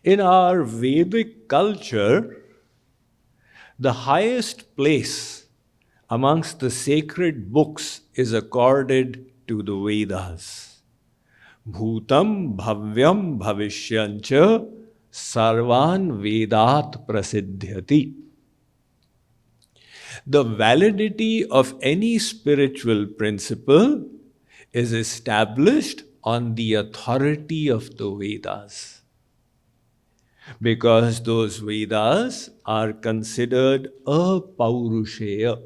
In our Vedic culture, the highest place amongst the sacred books is accorded to the Vedas. Bhutam bhavyam bhavishyancha sarvan vedat prasiddhyati. The validity of any spiritual principle is established on the authority of the Vedas, because those Vedas are considered apaurushaya.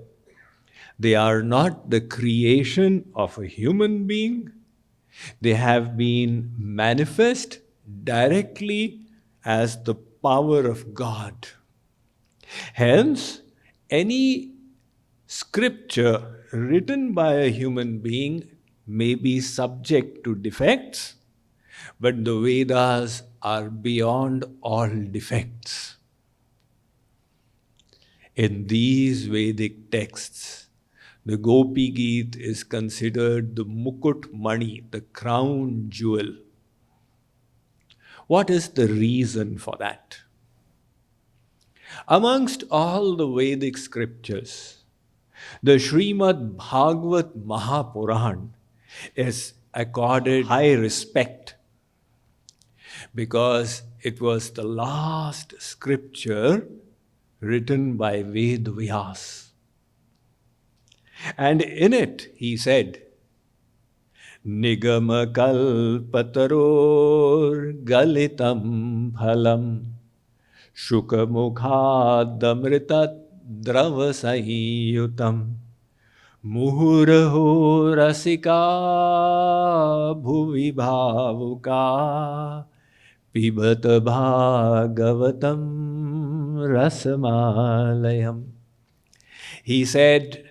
They are not the creation of a human being. They have been manifest directly as the power of God. Hence, any scripture written by a human being may be subject to defects, but the Vedas are beyond all defects. In these Vedic texts, the Gopi Geet is considered the Mukut Mani, the crown jewel. What is the reason for that? Amongst all the Vedic scriptures, the Shrimad Bhagavatam Mahapuran is accorded high respect because it was the last scripture written by Ved Vyas. And in it, he said, Nigama kalpataror galitam phalam Shukamukhadamritat dravasayutam Muhuraho rasika bhuvi bhavuka Pibata bhagavatam rasamalayam. He said,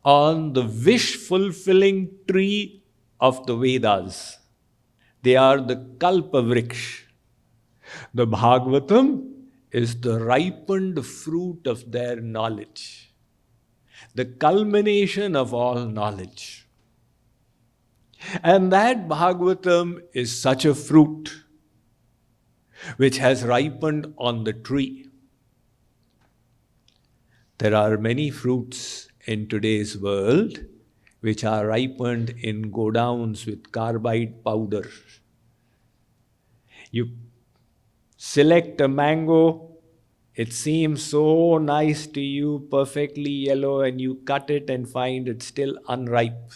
on the wish-fulfilling tree of the Vedas, they are the Kalpavriksha. The Bhagavatam is the ripened fruit of their knowledge, the culmination of all knowledge. And that Bhagavatam is such a fruit which has ripened on the tree. There are many fruits in today's world which are ripened in godowns with carbide powder. You select a mango, it seems so nice to you, perfectly yellow, and you cut it and find it still unripe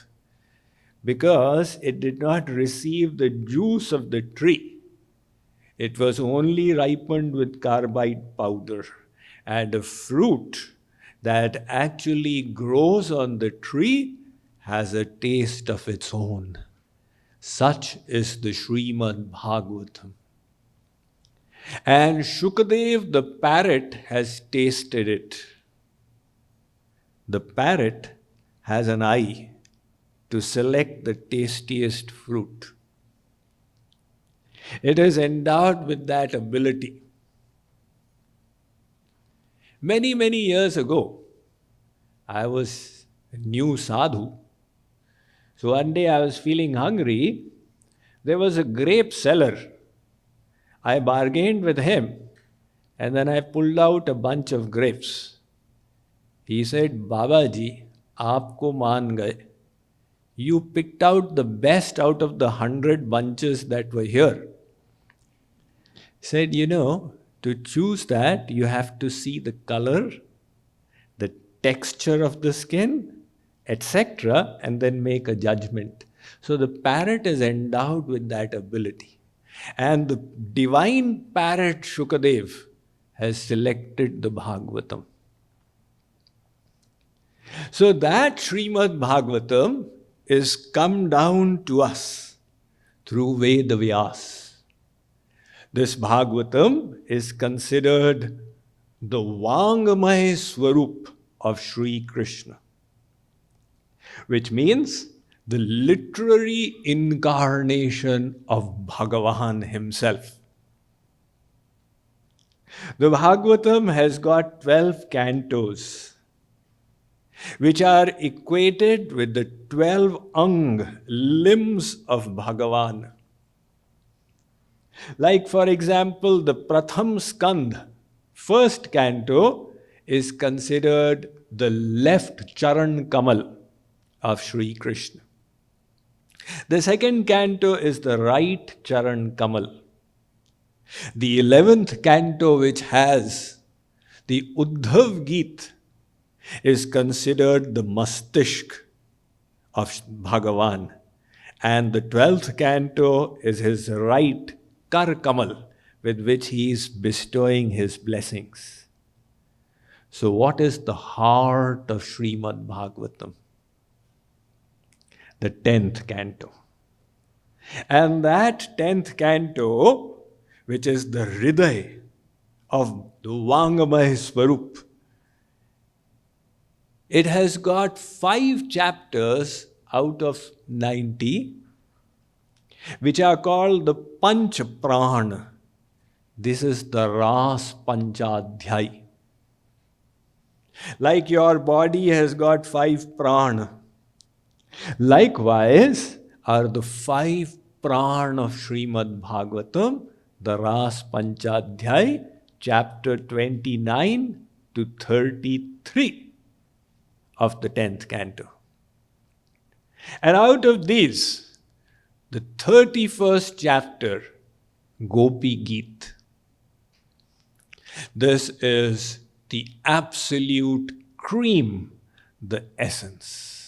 because it did not receive the juice of the tree. It was only ripened with carbide powder. And a fruit that actually grows on the tree has a taste of its own. Such is the Shrimad Bhagavatam. And Shukadev the parrot has tasted it. The parrot has an eye to select the tastiest fruit. It is endowed with that ability. Many, many years ago, I was a new sadhu. So one day I was feeling hungry. There was a grape seller. I bargained with him and then I pulled out a bunch of grapes. He said, Babaji, aapko maan gaye. You picked out the best out of the 100 bunches that were here. He said, to choose that, you have to see the color, the texture of the skin, etc., and then make a judgment. So the parrot is endowed with that ability. And the divine parrot Shukadev has selected the Bhagavatam. So that Shrimad Bhagavatam is come down to us through Ved Vyas. This Bhagavatam is considered the Vangamay Swarup of Sri Krishna, which means the literary incarnation of Bhagavan himself. The Bhagavatam has got 12 cantos, which are equated with the 12 limbs of Bhagavan. Like, for example, the Pratham Skand, first canto, is considered the left Charan Kamal of Sri Krishna. The second canto is the right Charan Kamal. The 11th canto, which has the Uddhav Geet, is considered the Mastishk of Bhagavan. And the 12th canto is his right Kar Kamal, with which he is bestowing his blessings. So, what is the heart of Shrimad Bhagavatam? The 10th canto. And that 10th canto, which is the Hriday of the Vangamay Swarup, it has got 5 chapters out of 90, which are called the Panch Prana. This is the Ras Panchadhyay. Like your body has got 5 prana, likewise are the 5 prana of Shrimad Bhagavatam, the Ras Panchadhyay, chapter 29 to 33 of the 10th canto. And out of these, the 31st chapter, Gopi Geet. This is the absolute cream, the essence.